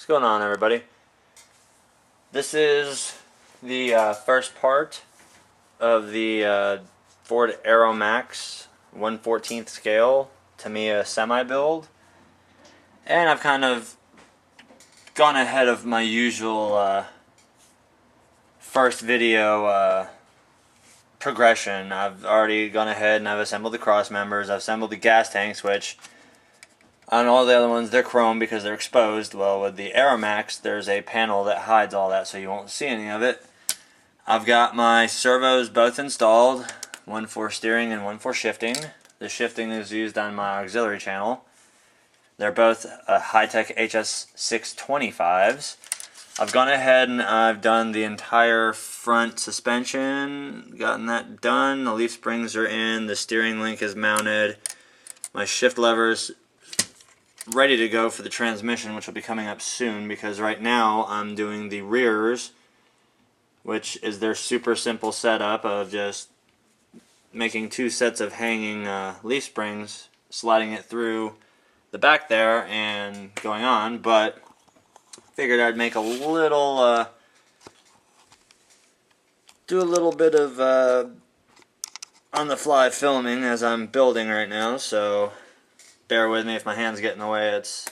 What's going on, everybody? This is the first part of the Ford Aeromax 1/14th scale Tamiya semi-build, and I've kind of gone ahead of my usual first video progression. I've already gone ahead and I've assembled the cross members. I've assembled the gas tanks, which on all the other ones they're chrome because they're exposed. Well, with the Aeromax there's a panel that hides all that so you won't see any of it. I've got my servos both installed, one for steering and one for shifting. The shifting is used on my auxiliary channel. They're both high-tech HS625s. I've gone ahead and I've done the entire front suspension, gotten that done. The leaf springs are in, the steering link is mounted, my shift levers ready to go for the transmission, which will be coming up soon, because right now I'm doing the rears, which is their super simple setup of just making two sets of hanging leaf springs, sliding it through the back there and going on. But figured I'd make a little do a little bit of on the fly filming as I'm building right now, so bear with me if my hands get in the way. It's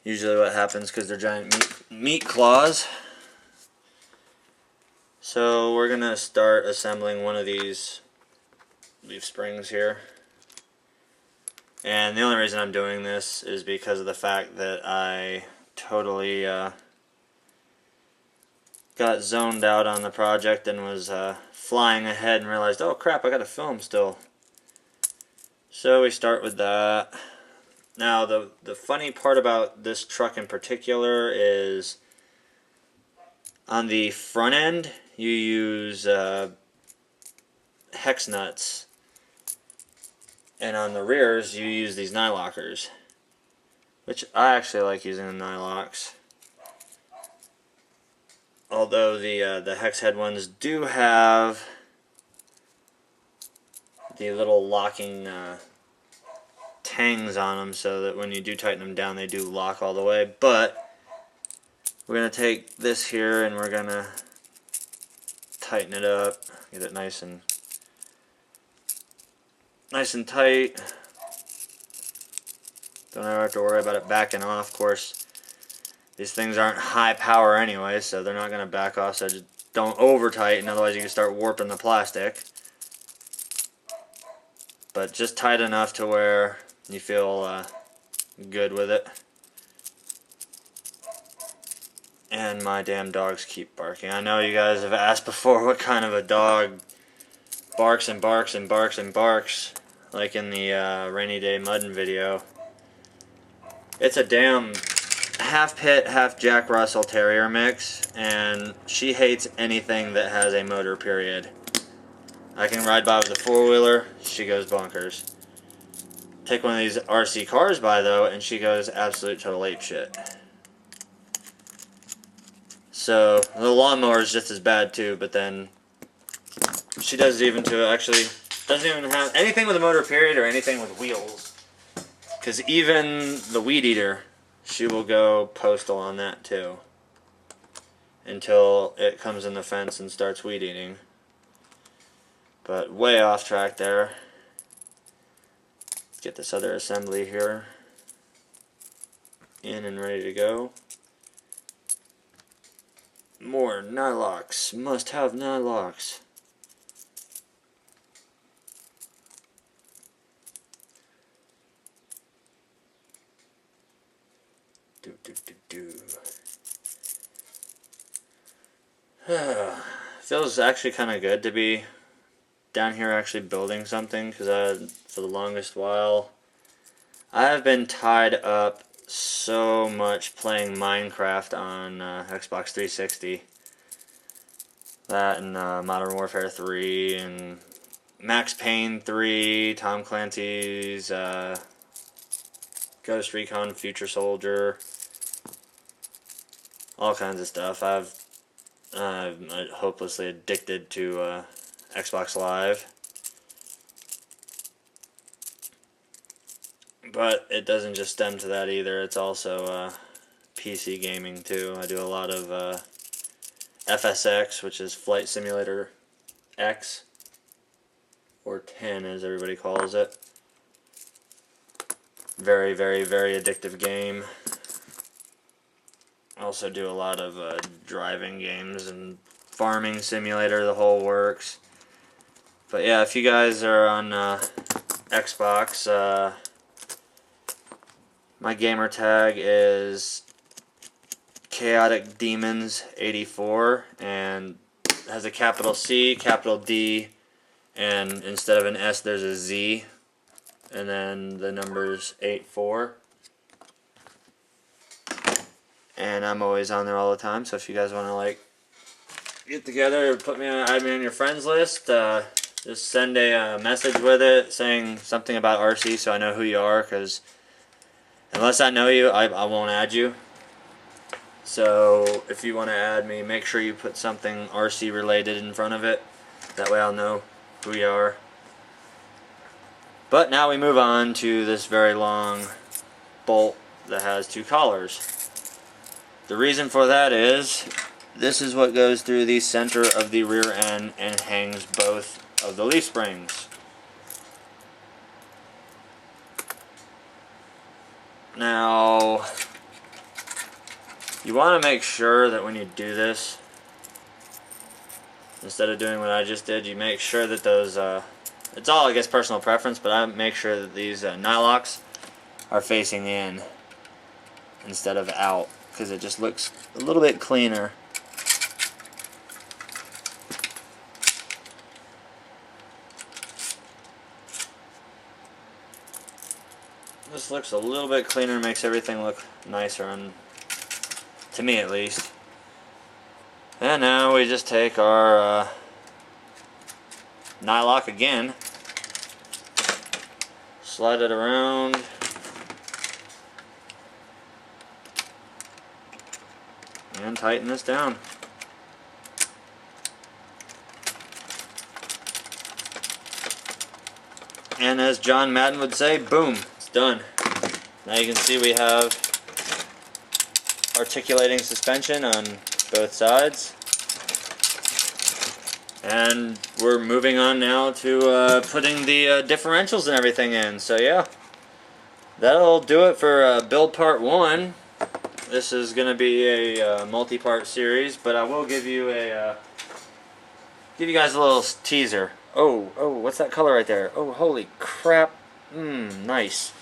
usually what happens because they're giant meat claws. So we're gonna start assembling one of these leaf springs here, and the only reason I'm doing this is because of the fact that I totally got zoned out on the project and was flying ahead and realized, oh crap, I gotta film still. So we start with that. Now the funny part about this truck in particular is on the front end you use hex nuts, and on the rears you use these nylockers, which I actually like using the nylocks. Although the hex head ones do have the little locking tangs on them so that when you do tighten them down they do lock all the way. But we're going to take this here and we're going to tighten it up, get it nice and tight. Don't ever have to worry about it backing off. Of course, these things aren't high power anyway, so they're not going to back off, so just don't over tighten, otherwise you can start warping the plastic. But just tight enough to where you feel good with it. And my damn dogs keep barking. I know you guys have asked before what kind of a dog barks and barks and barks and barks, like in the rainy day mudding video. It's a damn half pit, half Jack Russell Terrier mix, and she hates anything that has a motor, period. I can ride by with a four-wheeler, she goes bonkers. Take one of these RC cars by, though, and she goes absolute total ape shit. So, the lawnmower is just as bad, too, but then she does it even to, actually, doesn't even have anything with a motor, period, or anything with wheels. Because even the weed eater, she will go postal on that, too. Until it comes in the fence and starts weed eating. But way off track there. Let's get this other assembly here in and ready to go. More nylocks. Must have nylocks. Feels actually kind of good to be down here actually building something, because for the longest while I have been tied up so much playing Minecraft on Xbox 360. That and Modern Warfare 3 and Max Payne 3, Tom Clancy's Ghost Recon Future Soldier, all kinds of stuff. I'm hopelessly addicted to Xbox Live. But it doesn't just stem to that either. It's also PC gaming too. I do a lot of FSX, which is Flight Simulator X, or 10 as everybody calls it. Very, very, very addictive game. I also do a lot of driving games and farming simulator, the whole works. But yeah, if you guys are on Xbox, my gamer tag is Chaotic Demons 84, and has a capital C, capital D, and instead of an S there's a Z, and then the number's 84. And I'm always on there all the time, so if you guys want to like get together, add me on your friends list, just send a message with it saying something about RC so I know who you are, because unless I know you, I won't add you. So if you want to add me, make sure you put something RC related in front of it. That way I'll know who you are. But now we move on to this very long bolt that has two collars. The reason for that is this is what goes through the center of the rear end and hangs both of the leaf springs. Now, you want to make sure that when you do this, instead of doing what I just did, you make sure that those, it's all I guess personal preference, but I make sure that these nylocks are facing in instead of out, because it just looks a little bit cleaner. This looks a little bit cleaner, makes everything look nicer, to me at least. And now we just take our nylock again, slide it around, and tighten this down. And as John Madden would say, boom, it's done. Now you can see we have articulating suspension on both sides. And we're moving on now to putting the differentials and everything in. So yeah, that'll do it for build part 1. This is going to be a multi-part series, but I will give you guys a little teaser. Oh, what's that color right there? Oh, holy crap. Nice.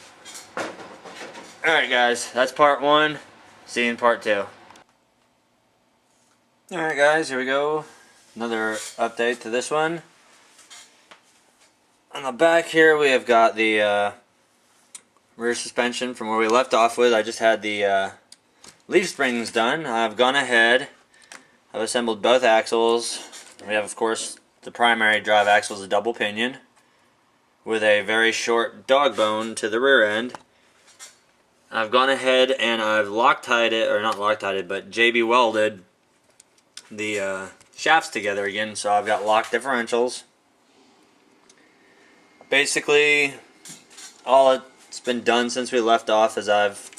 Alright guys, that's part 1. See you in part 2. Alright guys, here we go. Another update to this one. On the back here we have got the rear suspension from where we left off with. I just had the leaf springs done. I've gone ahead, I've assembled both axles. We have, of course, the primary drive axle is a double pinion with a very short dog bone to the rear end. I've gone ahead and I've Loctited it, or not Loctited, but JB welded the shafts together again, so I've got lock differentials. Basically, all it's been done since we left off is I've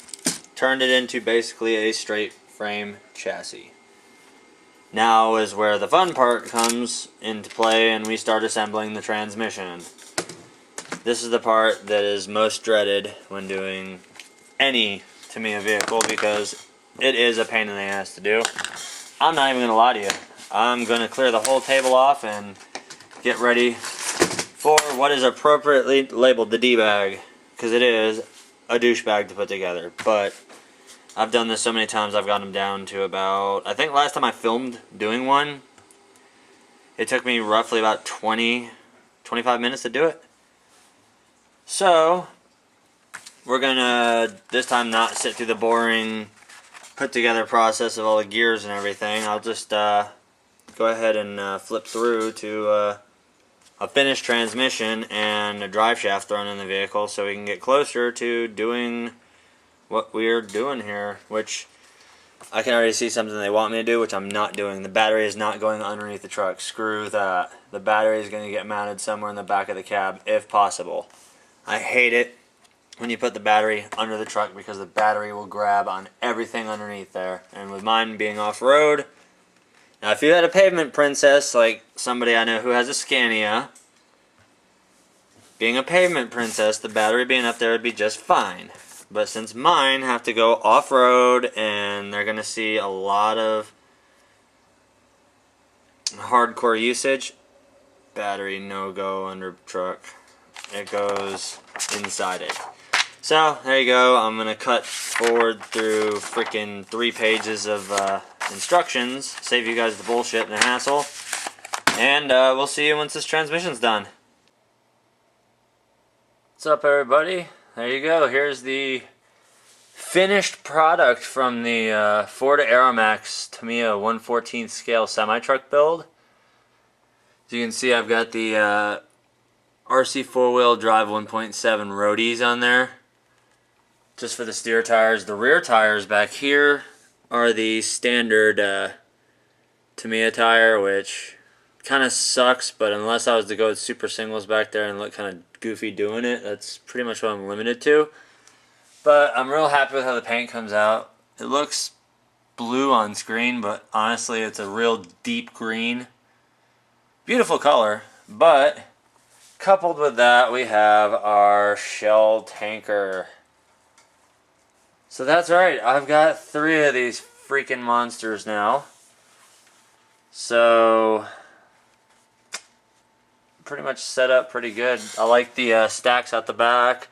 turned it into basically a straight frame chassis. Now is where the fun part comes into play and we start assembling the transmission. This is the part that is most dreaded when doing any Tamiya vehicle, because it is a pain in the ass to do. I'm not even going to lie to you. I'm going to clear the whole table off and get ready for what is appropriately labeled the D-bag, because it is a douchebag to put together. But I've done this so many times, I've gotten them down to about, I think last time I filmed doing one, it took me roughly about 25 minutes to do it. So, we're gonna this time not sit through the boring put together process of all the gears and everything. I'll just go ahead and flip through to a finished transmission and a drive shaft thrown in the vehicle so we can get closer to doing what we're doing here, which I can already see something they want me to do, which I'm not doing. The battery is not going underneath the truck. Screw that. The battery is going to get mounted somewhere in the back of the cab if possible. I hate it. when you put the battery under the truck, because the battery will grab on everything underneath there. And with mine being off-road, now if you had a pavement princess like somebody I know who has a Scania, being a pavement princess, the battery being up there would be just fine. But since mine have to go off-road and they're going to see a lot of hardcore usage, battery no-go under truck. It goes inside it. So, there you go. I'm going to cut forward through freaking 3 pages of instructions, save you guys the bullshit and the hassle, and we'll see you once this transmission's done. What's up, everybody? There you go. Here's the finished product from the Ford Aeromax Tamiya 1/14 scale semi-truck build. As you can see, I've got the RC 4-wheel drive 1.7 roadies on there, just for the steer tires. The rear tires back here are the standard Tamiya tire, which kind of sucks, but unless I was to go with super singles back there and look kind of goofy doing it, that's pretty much what I'm limited to. But I'm real happy with how the paint comes out. It looks blue on screen, but honestly it's a real deep green. Beautiful color, but coupled with that we have our shell tanker. So that's right, I've got 3 of these freaking monsters now. So pretty much set up pretty good. I like the stacks out the back.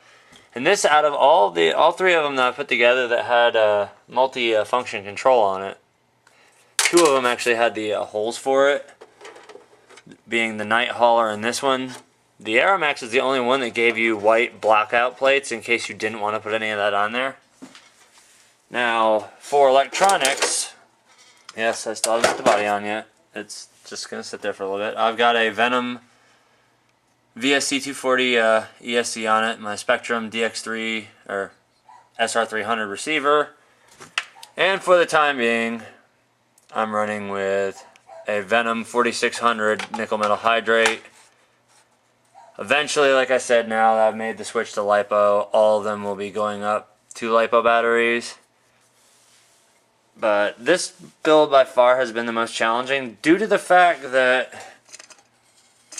And this, out of all 3 of them that I put together that had multi-function control on it, 2 of them actually had the holes for it, being the night hauler and this one. The Aeromax is the only one that gave you white blackout plates in case you didn't want to put any of that on there. Now, for electronics, yes, I still haven't put the body on yet. It's just going to sit there for a little bit. I've got a Venom VSC240 ESC on it, my Spectrum DX3 or SR300 receiver, and for the time being I'm running with a Venom 4600 nickel metal hydrate. Eventually, like I said, now that I've made the switch to LiPo, all of them will be going up to LiPo batteries. But this build by far has been the most challenging due to the fact that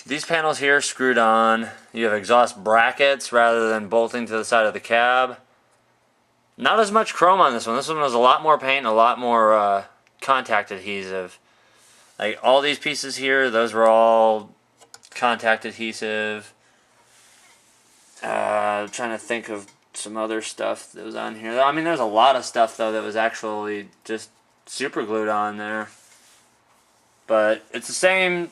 these panels here screwed on. You have exhaust brackets rather than bolting to the side of the cab. Not as much chrome on this one. This one was a lot more paint and a lot more contact adhesive. Like all these pieces here, those were all contact adhesive. Trying to think of some other stuff that was on here. I mean, there's a lot of stuff though that was actually just super glued on there. But it's the same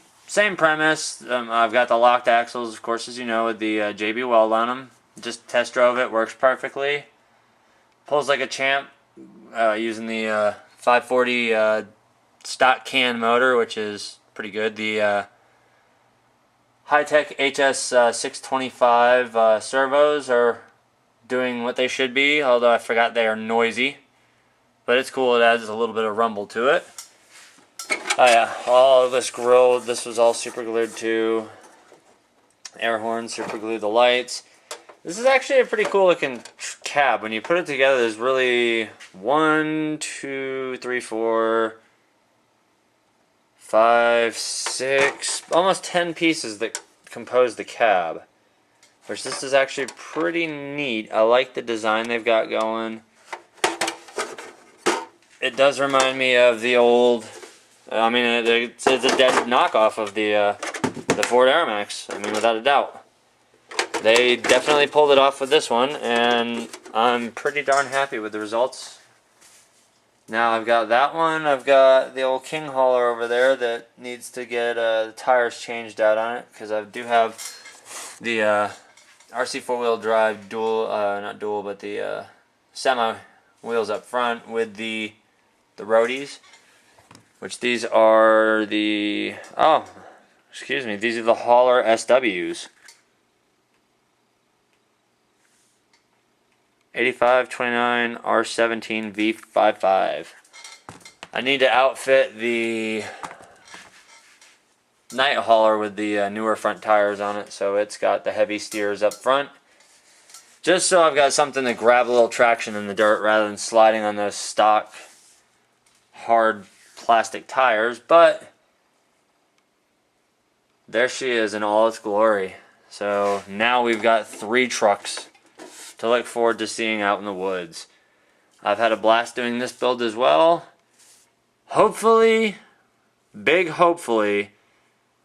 premise. I've got the locked axles, of course, as you know, with the JB weld on them. Just test drove it, works perfectly. Pulls like a champ using the 540 stock can motor, which is pretty good. The high-tech HS 625 servos are doing what they should be, although I forgot they are noisy. But it's cool, it adds a little bit of rumble to it. Oh yeah, all of this grill, this was all super glued too. Air horn, super glued, the lights. This is actually a pretty cool looking cab. When you put it together, there's really 1, 2, 3, 4, 5, 6, almost 10 pieces that compose the cab. Which this is actually pretty neat. I like the design they've got going. It does remind me of the old, I mean, it's a dead knockoff of the Ford Aeromax. I mean, without a doubt. They definitely pulled it off with this one, and I'm pretty darn happy with the results. Now I've got that one. I've got the old King hauler over there that needs to get the tires changed out on it, because I do have the RC 4-wheel drive dual, not dual, but the semi wheels up front with the roadies, which these are the, oh, excuse me, these are the hauler SWs. 8529 R17 V55. I need to outfit the night hauler with the newer front tires on it, so it's got the heavy steers up front. Just so I've got something to grab a little traction in the dirt rather than sliding on those stock hard plastic tires. But there she is in all its glory. So now we've got 3 trucks to look forward to seeing out in the woods. I've had a blast doing this build as well. Hopefully, big hopefully,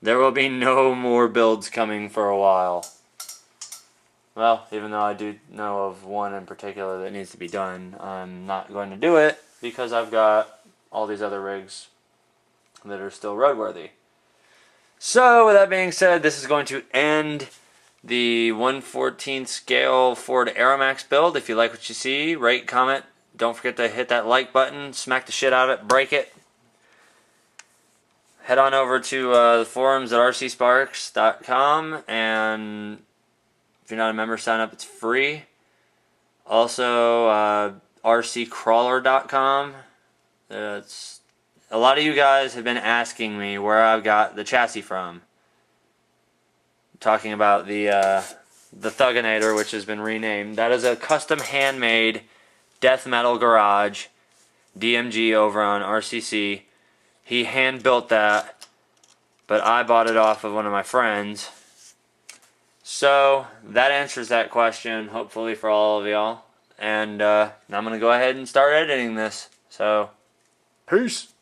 there will be no more builds coming for a while. Well, even though I do know of one in particular that needs to be done, I'm not going to do it because I've got all these other rigs that are still roadworthy. So, with that being said, this is going to end the 1/14 scale Ford Aeromax build. If you like what you see, rate, comment. Don't forget to hit that like button, smack the shit out of it, break it. Head on over to the forums at rcsparks.com, and if you're not a member, sign up. It's free. Also, rccrawler.com. It's a lot of you guys have been asking me where I've got the chassis from. I'm talking about the Thugginator, which has been renamed. That is a custom handmade death metal garage DMG over on RCC. He hand built that, but I bought it off of one of my friends. So that answers that question, hopefully for all of y'all. And now I'm going to go ahead and start editing this. So, peace.